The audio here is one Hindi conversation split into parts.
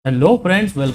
Hello friends, welcome.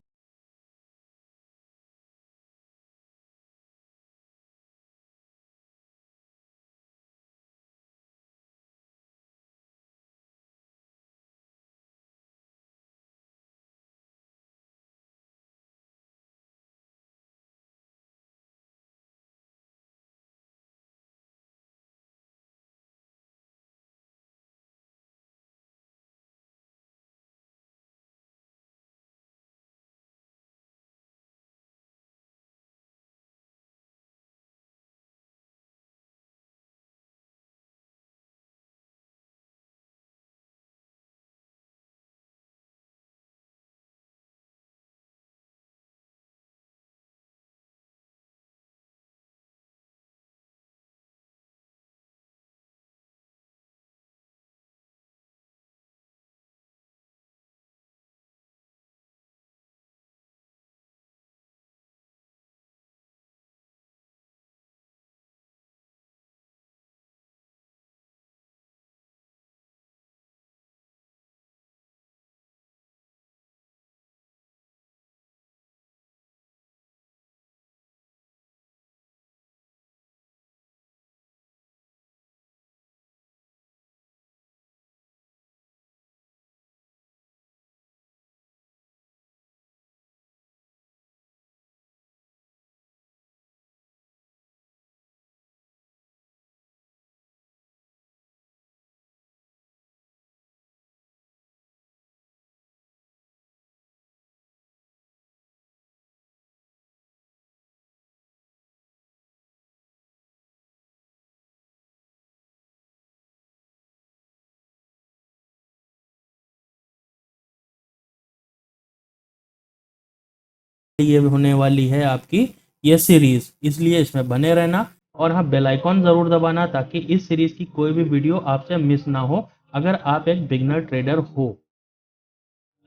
ये होने वाली है आपकी ये सीरीज, इसलिए इसमें बने रहना। और हाँ, बेल आइकॉन ज़रूर दबाना ताकि इस सीरीज की कोई भी वीडियो आपसे मिस ना हो। अगर आप एक बिगनर ट्रेडर हो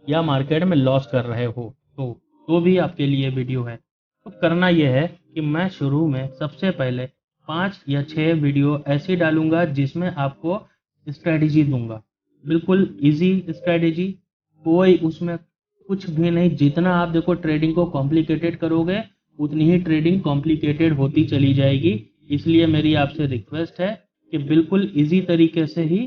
या मार्केट में लॉस कर रहे हो तो भी आपके लिए वीडियो है। तो करना यह है कि मैं शुरू में सबसे पहले 5 या 6 वीडियो ऐसी डालूंगा जिसमें आपको स्ट्रेटजी दूंगा, बिल्कुल इजी स्ट्रेटजी। कोई उसमें कुछ भी नहीं। जितना आप देखो ट्रेडिंग को कॉम्प्लिकेटेड करोगे उतनी ही ट्रेडिंग कॉम्प्लिकेटेड होती चली जाएगी। इसलिए मेरी आपसे रिक्वेस्ट है कि बिल्कुल इजी तरीके से ही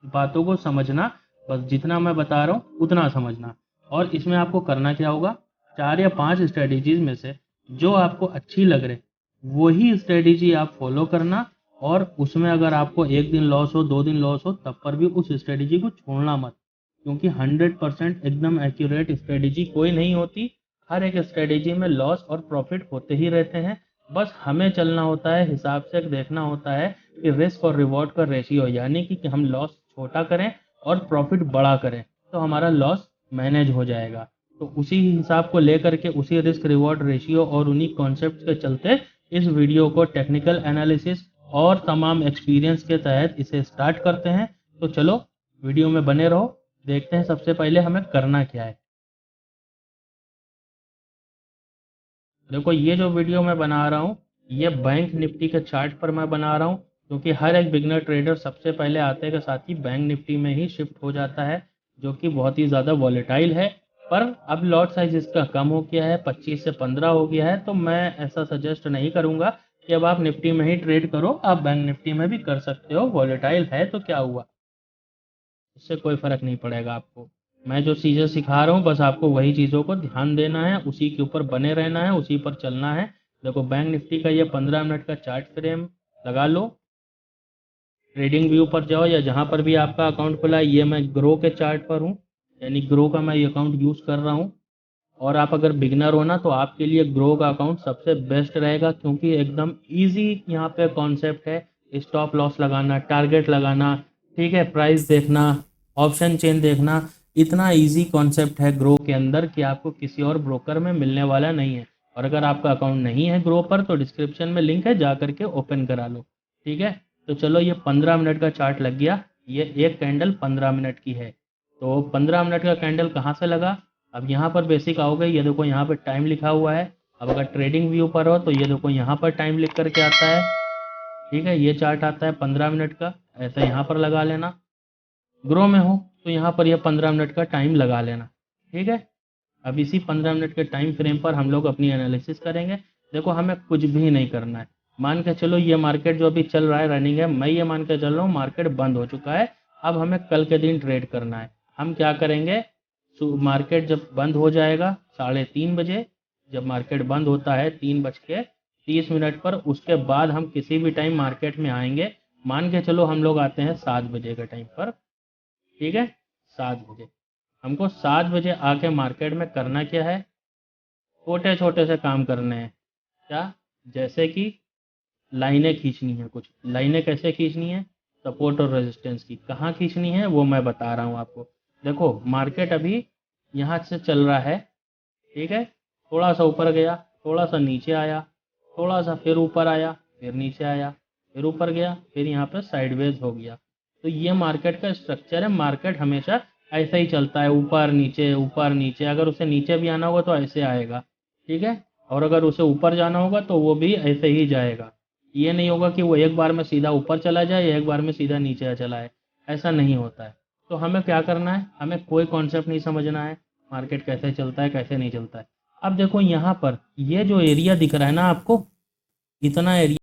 बातों को समझना। बस जितना मैं बता रहा हूँ उतना समझना। और इसमें आपको करना क्या होगा, 4 या 5 स्ट्रेटजीज में से जो आपको अच्छी लग रहे वही स्ट्रेटजी आप फॉलो करना। और उसमें अगर आपको एक दिन लॉस हो, 2 दिन लॉस हो, तब पर भी उस स्ट्रेटजी को छोड़ना मत, क्योंकि 100% एकदम एक्यूरेट स्ट्रेटजी कोई नहीं होती। हर एक स्ट्रेटजी में लॉस और प्रॉफिट होते ही रहते हैं। बस हमें चलना होता है, हिसाब से देखना होता है कि रिस्क और रिवॉर्ड का रेशियो, यानी कि हम लॉस छोटा करें और प्रॉफिट बड़ा करें तो हमारा लॉस मैनेज हो जाएगा। तो उसी हिसाब को लेकर के, उसी रिस्क रिवॉर्ड रेशियो और उन्हीं कॉन्सेप्ट के चलते इस वीडियो को टेक्निकल एनालिसिस और तमाम एक्सपीरियंस के तहत इसे स्टार्ट करते हैं। तो चलो वीडियो में बने रहो, देखते हैं सबसे पहले हमें करना क्या है। देखो, ये जो वीडियो मैं बना रहा हूँ ये बैंक निफ्टी के चार्ट पर मैं बना रहा हूँ, क्योंकि हर एक बिगनर ट्रेडर सबसे पहले आते के साथ ही बैंक निफ्टी में ही शिफ्ट हो जाता है, जो कि बहुत ही ज़्यादा वॉलेटाइल है। पर अब लॉट साइज इसका कम हो गया है, 25 से 15 हो गया है। तो मैं ऐसा सजेस्ट नहीं करूँगा कि अब आप निफ्टी में ही ट्रेड करो। आप बैंक निफ्टी में भी कर सकते हो, वॉलेटाइल है तो क्या हुआ, उससे कोई फ़र्क नहीं पड़ेगा आपको। मैं जो चीज़ें सिखा रहा हूँ बस आपको वही चीज़ों को ध्यान देना है, उसी के ऊपर बने रहना है, उसी पर चलना है। देखो, बैंक निफ्टी का ये 15 मिनट का चार्ट फ्रेम लगा लो। ट्रेडिंग व्यू पर जाओ या जहाँ पर भी आपका अकाउंट खुला है। ये मैं ग्रो के चार्ट पर हूँ, यानी ग्रो का मैं ये अकाउंट यूज़ कर रहा हूँ। और आप अगर बिगनर हो ना तो आपके लिए ग्रो का अकाउंट सबसे बेस्ट रहेगा, क्योंकि एकदम ईजी यहाँ पे कॉन्सेप्ट है। स्टॉप लॉस लगाना, टारगेट लगाना, ठीक है, प्राइस देखना, ऑप्शन चेन देखना। इतना इजी कॉन्सेप्ट है ग्रो के अंदर कि आपको किसी और ब्रोकर में मिलने वाला नहीं है। और अगर आपका अकाउंट नहीं है ग्रो पर तो डिस्क्रिप्शन में लिंक है, जा करके ओपन करा लो। ठीक है, तो चलो ये 15 मिनट का चार्ट लग गया। ये एक कैंडल 15 मिनट की है। तो 15 मिनट का कैंडल कहाँ से लगा, अब यहाँ पर बेसिक आओगे, ये देखो यहाँ पर टाइम लिखा हुआ है। अब अगर ट्रेडिंग व्यू पर हो तो ये देखो यहाँ पर टाइम लिख करके आता है। ठीक है, ये चार्ट आता है 15 मिनट का, ऐसा यहाँ पर लगा लेना। ग्रो में हो तो यहाँ पर ये 15 मिनट का टाइम लगा लेना। ठीक है, अब इसी 15 मिनट के टाइम फ्रेम पर हम लोग अपनी एनालिसिस करेंगे। देखो हमें कुछ भी नहीं करना है, मान के चलो ये मार्केट जो अभी चल रहा है रनिंग है, मैं ये मान के चल रहा हूँ मार्केट बंद हो चुका है। अब हमें कल के दिन ट्रेड करना है। हम क्या करेंगे, मार्केट जब बंद हो जाएगा 3:30 बजे, जब मार्केट बंद होता है 3:30 पर, उसके बाद हम किसी भी टाइम मार्केट में आएंगे। मान के चलो हम लोग आते हैं 7 बजे के टाइम पर, ठीक है, 7 बजे। हमको 7 बजे आके मार्केट में करना क्या है, छोटे छोटे से काम करने हैं। क्या, जैसे कि लाइनें खींचनी है, कुछ लाइनें कैसे खींचनी है, सपोर्ट और रेजिस्टेंस की कहाँ खींचनी है वो मैं बता रहा हूँ आपको। देखो मार्केट अभी यहाँ से चल रहा है, ठीक है, थोड़ा सा ऊपर गया, थोड़ा सा नीचे आया, थोड़ा सा फिर ऊपर आया, फिर नीचे आया, फिर ऊपर गया, फिर यहाँ पे साइडवेज हो गया। तो ये मार्केट का स्ट्रक्चर है। मार्केट हमेशा ऐसा ही चलता है, ऊपर नीचे ऊपर नीचे। अगर उसे नीचे भी आना होगा तो ऐसे आएगा, ठीक है, और अगर उसे ऊपर जाना होगा तो वो भी ऐसे ही जाएगा। ये नहीं होगा कि वो एक बार में सीधा ऊपर चला जाए या एक बार में सीधा नीचे चला है, ऐसा नहीं होता है। तो हमें क्या करना है, हमें कोई कॉन्सेप्ट नहीं समझना है, मार्केट कैसे चलता है कैसे नहीं चलता है। अब देखो यहाँ पर ये जो एरिया दिख रहा है ना आपको, इतना एरिया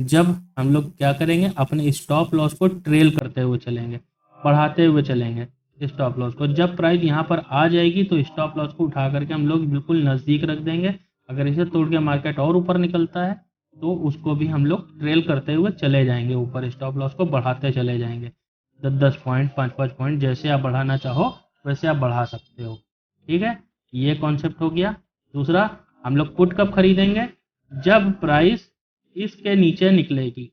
जब हम लोग क्या करेंगे, अपने स्टॉप लॉस को ट्रेल करते हुए चलेंगे, बढ़ाते हुए चलेंगे स्टॉप लॉस को। जब प्राइस यहाँ पर आ जाएगी तो स्टॉप लॉस को उठा करके हम लोग बिल्कुल नज़दीक रख देंगे। अगर इसे तोड़ के मार्केट और ऊपर निकलता है तो उसको भी हम लोग ट्रेल करते हुए चले जाएंगे, ऊपर स्टॉप लॉस को बढ़ाते चले जाएंगे। 10-10 पॉइंट, 5-5 पॉइंट, जैसे आप बढ़ाना चाहो वैसे आप बढ़ा सकते हो। ठीक है, ये कॉन्सेप्ट हो गया। दूसरा, हम लोग पुट कब खरीदेंगे, जब प्राइस इसके नीचे निकलेगी।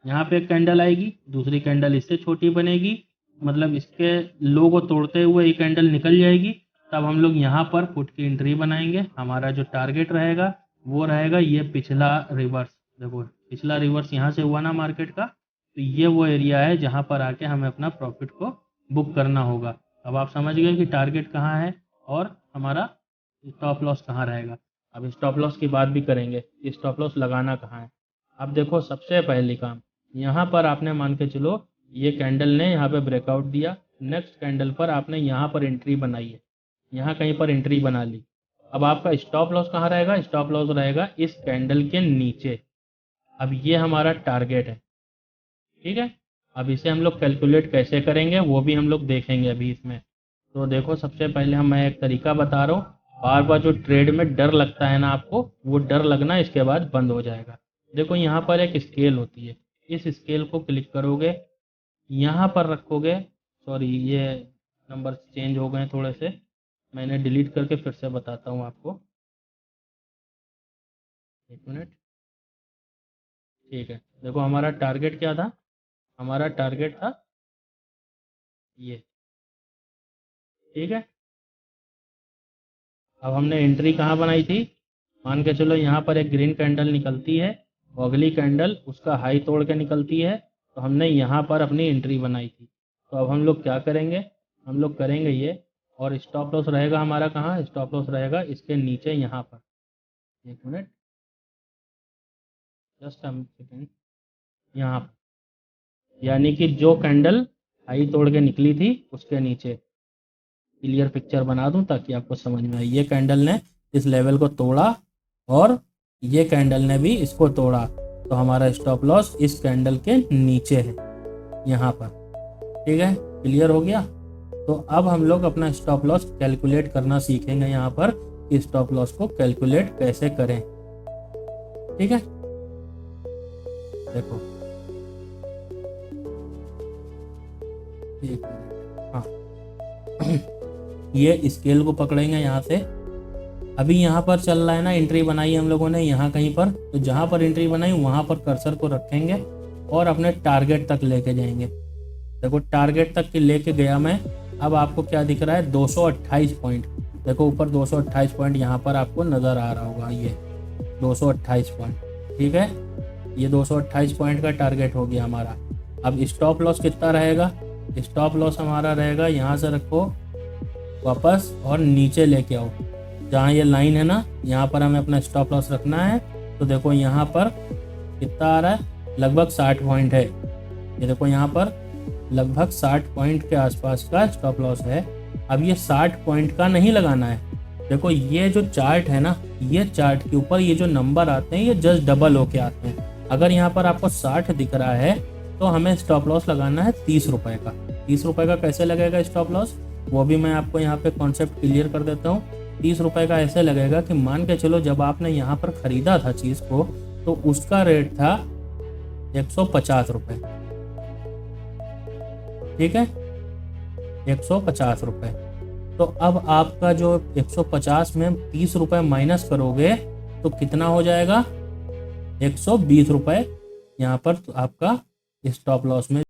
यहाँ पे एक कैंडल आएगी, दूसरी कैंडल इससे छोटी बनेगी, मतलब इसके लो को तोड़ते हुए ये कैंडल निकल जाएगी, तब हम लोग यहाँ पर पुट की एंट्री बनाएंगे। हमारा जो टारगेट रहेगा वो रहेगा ये पिछला रिवर्स। देखो पिछला रिवर्स यहाँ से हुआ ना मार्केट का, तो ये वो एरिया है जहाँ पर आके हमें अपना प्रॉफिट को बुक करना होगा। अब आप समझ गए कि टारगेट कहाँ है और हमारा स्टॉप लॉस कहाँ रहेगा। अब स्टॉप लॉस की बात भी करेंगे, स्टॉप लॉस लगाना कहाँ है। अब देखो सबसे पहली काम, यहाँ पर आपने मान के चलो ये कैंडल ने यहाँ पे ब्रेकआउट दिया, नेक्स्ट कैंडल पर आपने यहाँ पर एंट्री बनाई है, यहाँ कहीं पर एंट्री बना ली। अब आपका स्टॉप लॉस कहाँ रहेगा, स्टॉप लॉस रहेगा इस कैंडल के नीचे। अब ये हमारा टारगेट है, ठीक है। अब इसे हम लोग कैलकुलेट कैसे करेंगे वो भी हम लोग देखेंगे अभी इसमें। तो देखो सबसे पहले मैं एक तरीका बता रहा हूँ। बार बार जो ट्रेड में डर लगता है ना आपको, वो डर लगना इसके बाद बंद हो जाएगा। देखो यहाँ पर एक स्केल होती है, इस स्केल को क्लिक करोगे, यहाँ पर रखोगे। सॉरी, ये नंबर चेंज हो गए थोड़े से, मैंने डिलीट करके फिर से बताता हूँ आपको, एक मिनट। ठीक है, देखो हमारा टारगेट क्या था, हमारा टारगेट था ये, ठीक है। अब हमने एंट्री कहाँ बनाई थी, मान के चलो यहाँ पर एक ग्रीन कैंडल निकलती है और अगली कैंडल उसका हाई तोड़ के निकलती है, तो हमने यहाँ पर अपनी एंट्री बनाई थी। तो अब हम लोग क्या करेंगे, हम लोग करेंगे ये, और स्टॉप लॉस रहेगा हमारा कहाँ, स्टॉप लॉस रहेगा इसके नीचे यहाँ पर। एक मिनट, जस्ट सेकेंड, यहाँ पर, यानी कि जो कैंडल हाई तोड़ के निकली थी उसके नीचे। क्लियर पिक्चर बना दूं ताकि आपको समझ में आए। ये कैंडल ने इस लेवल को तोड़ा और ये कैंडल ने भी इसको तोड़ा, तो हमारा स्टॉप लॉस इस कैंडल के नीचे है यहाँ पर। ठीक है, क्लियर हो गया। तो अब हम लोग अपना स्टॉप लॉस कैलकुलेट करना सीखेंगे यहाँ पर, कि स्टॉप लॉस को कैलकुलेट कैसे करें। ठीक है, देखो एक मिनट, हाँ ये स्केल को पकड़ेंगे यहाँ से। अभी यहाँ पर चल रहा है ना, एंट्री बनाई हम लोगों ने यहाँ कहीं पर, तो जहाँ पर एंट्री बनाई वहाँ पर कर्सर को रखेंगे और अपने टारगेट तक लेके जाएंगे। देखो टारगेट तक लेके गया मैं। अब आपको क्या दिख रहा है, 228 पॉइंट। देखो ऊपर 228 पॉइंट यहाँ पर आपको नज़र आ रहा होगा, ये 228 पॉइंट। ठीक है, ये 228 पॉइंट का टारगेट हो गया हमारा। अब स्टॉप लॉस कितना रहेगा, स्टॉप लॉस हमारा रहेगा, यहाँ से रखो वापस और नीचे लेके आओ, जहाँ ये लाइन है ना, यहाँ पर हमें अपना स्टॉप लॉस रखना है। तो देखो यहाँ पर कितना आ रहा है, लगभग 60 पॉइंट है। ये देखो यहाँ पर लगभग 60 पॉइंट के आसपास का स्टॉप लॉस है। अब ये 60 पॉइंट का नहीं लगाना है। देखो ये जो चार्ट है ना, ये चार्ट के ऊपर ये जो नंबर आते हैं ये जस्ट डबल होके आते हैं। अगर यहाँ पर आपको 60 दिख रहा है तो हमें स्टॉप लॉस लगाना है 30 रुपए का। 30 रुपए का कैसे लगेगा स्टॉप लॉस, वो भी मैं आपको यहाँ पे कॉन्सेप्ट क्लियर कर देता हूँ। 30 रुपए का ऐसे लगेगा कि मान के चलो जब आपने यहाँ पर खरीदा था चीज़ को, तो उसका रेट था 150 रुपये। ठीक है, 150 रुपये। तो अब आपका जो 150 में 30 रुपये माइनस करोगे तो कितना हो जाएगा, 120 रुपये यहाँ पर आपका स्टॉप लॉस में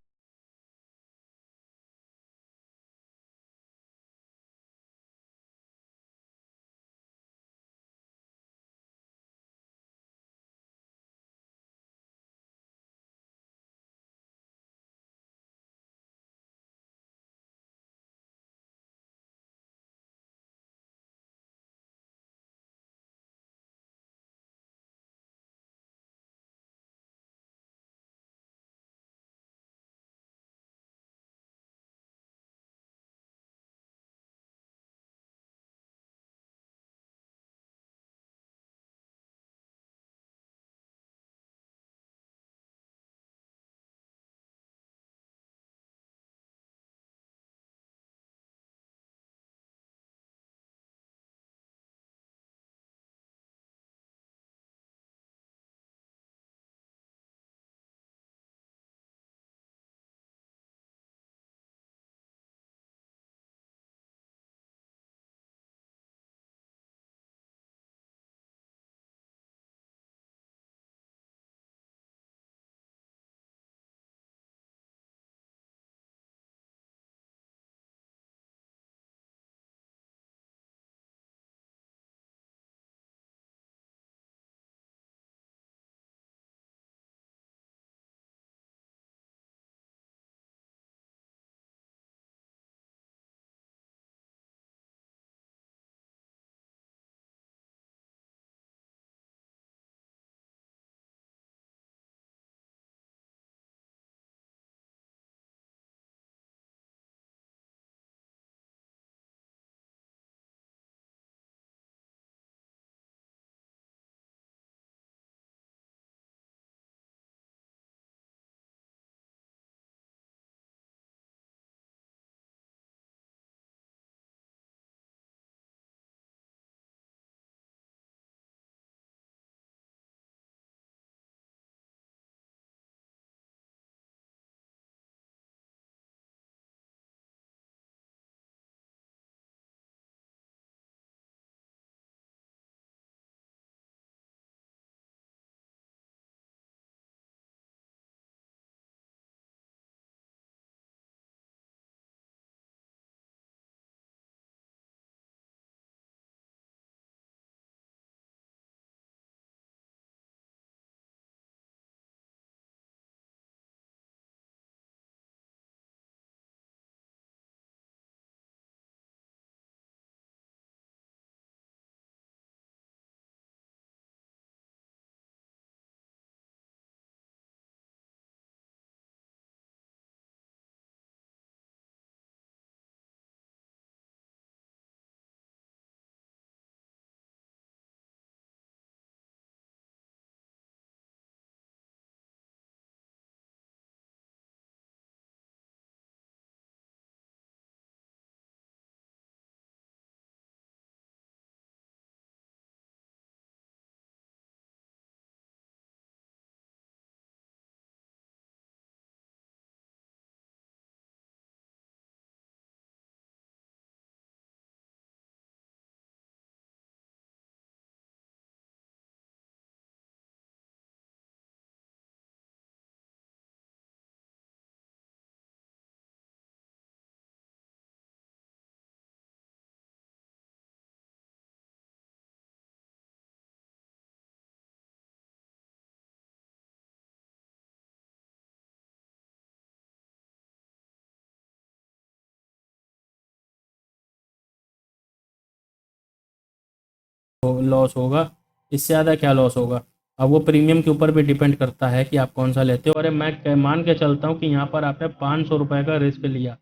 लॉस होगा, इससे ज़्यादा क्या लॉस होगा। अब वो प्रीमियम के ऊपर भी डिपेंड करता है कि आप कौन सा लेते हो। अरे मैं मान के चलता हूँ कि यहाँ पर आपने 500 रुपये का रिस्क लिया,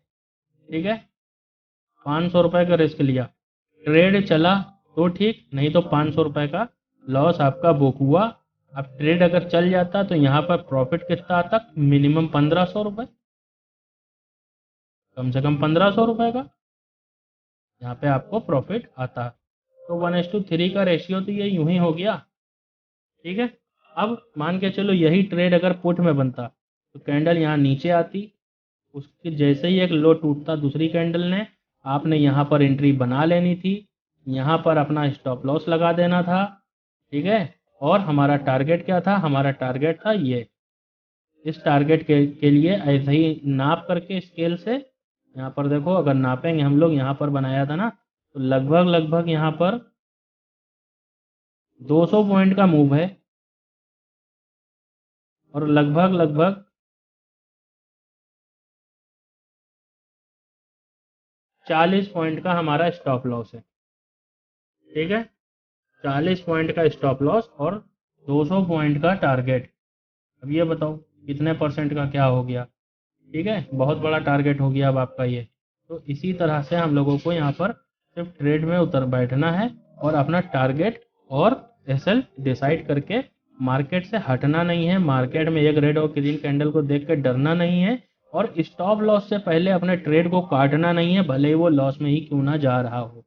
ठीक है, 500 रुपये का रिस्क लिया, ट्रेड चला तो ठीक, नहीं तो 500 रुपये का लॉस आपका बुक हुआ। अब ट्रेड अगर चल जाता तो यहाँ पर प्रॉफिट कितना आता, मिनिमम 1500 रुपये, कम से कम 1500 रुपये का यहाँ पे आपको प्रॉफिट आता। तो 1:3 का रेशियो तो ये यूं ही हो गया, ठीक है। अब मान के चलो यही ट्रेड अगर पुट में बनता तो कैंडल यहाँ नीचे आती, उसके जैसे ही एक लो टूटता दूसरी कैंडल ने, आपने यहाँ पर एंट्री बना लेनी थी, यहाँ पर अपना स्टॉप लॉस लगा देना था, ठीक है। और हमारा टारगेट क्या था, हमारा टारगेट था ये, इस टारगेट के लिए ऐसे ही नाप करके स्केल से, यहाँ पर देखो अगर नापेंगे हम लोग, यहाँ पर बनाया था ना, तो लगभग यहाँ पर 200 पॉइंट का मूव है और लगभग 40 पॉइंट का हमारा स्टॉप लॉस है, ठीक है। 40 पॉइंट का स्टॉप लॉस और 200 पॉइंट का टारगेट। अब ये बताओ कितने परसेंट का क्या हो गया, ठीक है, बहुत बड़ा टारगेट हो गया अब आपका ये। तो इसी तरह से हम लोगों को यहाँ पर सिर्फ ट्रेड में उतर बैठना है और अपना टारगेट और एसएल डिसाइड करके मार्केट से हटना नहीं है। मार्केट में एक रेड और ग्रीन कैंडल को देख कर डरना नहीं है और स्टॉप लॉस से पहले अपने ट्रेड को काटना नहीं है, भले ही वो लॉस में ही क्यों ना जा रहा हो।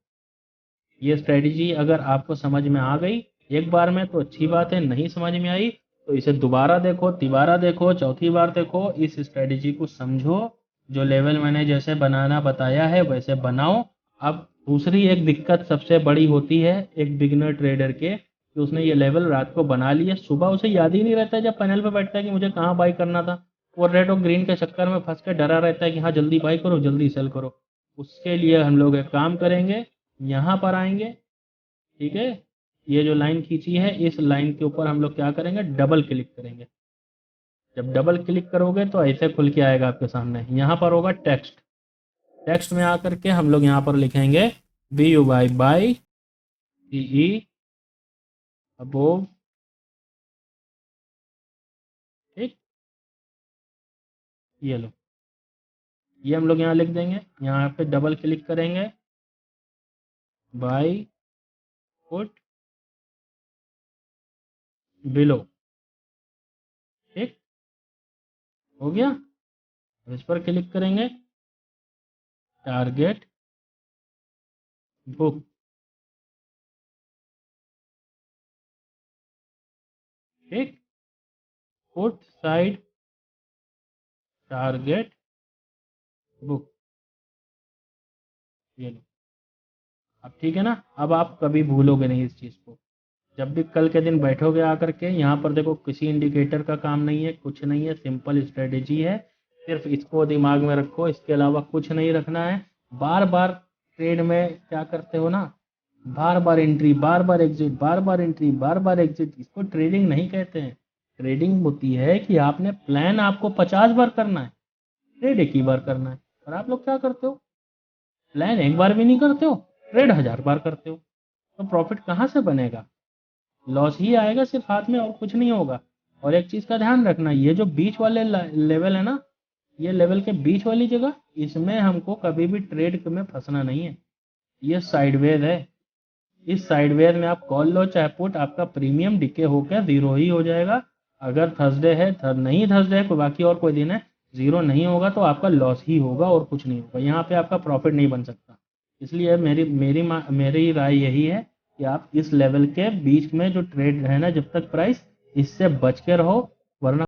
ये स्ट्रेटजी अगर आपको समझ में आ गई एक बार में तो अच्छी बात है, नहीं समझ में आई तो इसे दोबारा देखो, तिबारा देखो, चौथी बार देखो, इस स्ट्रेटजी को समझो, जो लेवल मैंने जैसे बनाना बताया है वैसे बनाओ। अब दूसरी एक दिक्कत सबसे बड़ी होती है एक बिगिनर ट्रेडर के, कि उसने ये लेवल रात को बना लिया, सुबह उसे याद ही नहीं रहता है जब पैनल पे बैठता है कि मुझे कहाँ बाई करना था। वो रेड और ग्रीन के चक्कर में फंस के डरा रहता है कि हाँ जल्दी बाई करो जल्दी सेल करो। उसके लिए हम लोग एक काम करेंगे, यहाँ पर आएंगे, ठीक है, ये जो लाइन खींची है इस लाइन के ऊपर हम लोग क्या करेंगे, डबल क्लिक करेंगे। जब डबल क्लिक करोगे तो ऐसे खुल के आएगा आपके सामने, यहाँ पर होगा टेक्स्ट, टेक्स्ट में आकर के हम लोग यहाँ पर लिखेंगे BUY बाई PE अबोव, ठीक, ये लो, ये हम लोग यहाँ लिख देंगे, यहाँ पे डबल क्लिक करेंगे, बाई पुट बिलो, ठीक हो गया। इस पर क्लिक करेंगे, टारगेट बुक, ठीक, पुट साइड टारगेट बुक, ये लो। अब ठीक है ना, अब आप कभी भूलोगे नहीं इस चीज़ को। जब भी कल के दिन बैठोगे आकर के, यहाँ पर देखो किसी इंडिकेटर का काम नहीं है, कुछ नहीं है, सिंपल स्ट्रेटेजी है, सिर्फ इसको दिमाग में रखो, इसके अलावा कुछ नहीं रखना है। बार बार ट्रेड में क्या करते हो ना, बार बार एंट्री, बार बार एग्जिट, बार बार एंट्री, बार बार एग्जिट, इसको ट्रेडिंग नहीं कहते हैं। ट्रेडिंग होती है कि आपने प्लान आपको 50 बार करना है, ट्रेड एक ही बार करना है। और आप लोग क्या करते हो, प्लान एक बार भी नहीं करते हो, ट्रेड 1000 बार करते हो। तो प्रॉफिट कहाँ से बनेगा, लॉस ही आएगा सिर्फ हाथ में, और कुछ नहीं होगा। और एक चीज़ का ध्यान रखना, ये जो बीच वाले लेवल है ना, ये लेवल के बीच वाली जगह, इसमें हमको कभी भी ट्रेड में फंसना नहीं है। ये साइडवेज है, इस साइडवेज में आप कॉल लो चाहे पुट, आपका प्रीमियम डिके होकर जीरो ही हो जाएगा। अगर थर्सडे है, नहीं थर्सडे है, कोई बाकी और कोई दिन है, जीरो नहीं होगा तो आपका लॉस ही होगा और कुछ नहीं होगा, यहाँ पे आपका प्रॉफिट नहीं बन सकता। इसलिए मेरी राय यही है कि आप इस लेवल के बीच में जो ट्रेड है ना, जब तक प्राइस, इससे बच के रहो, वरना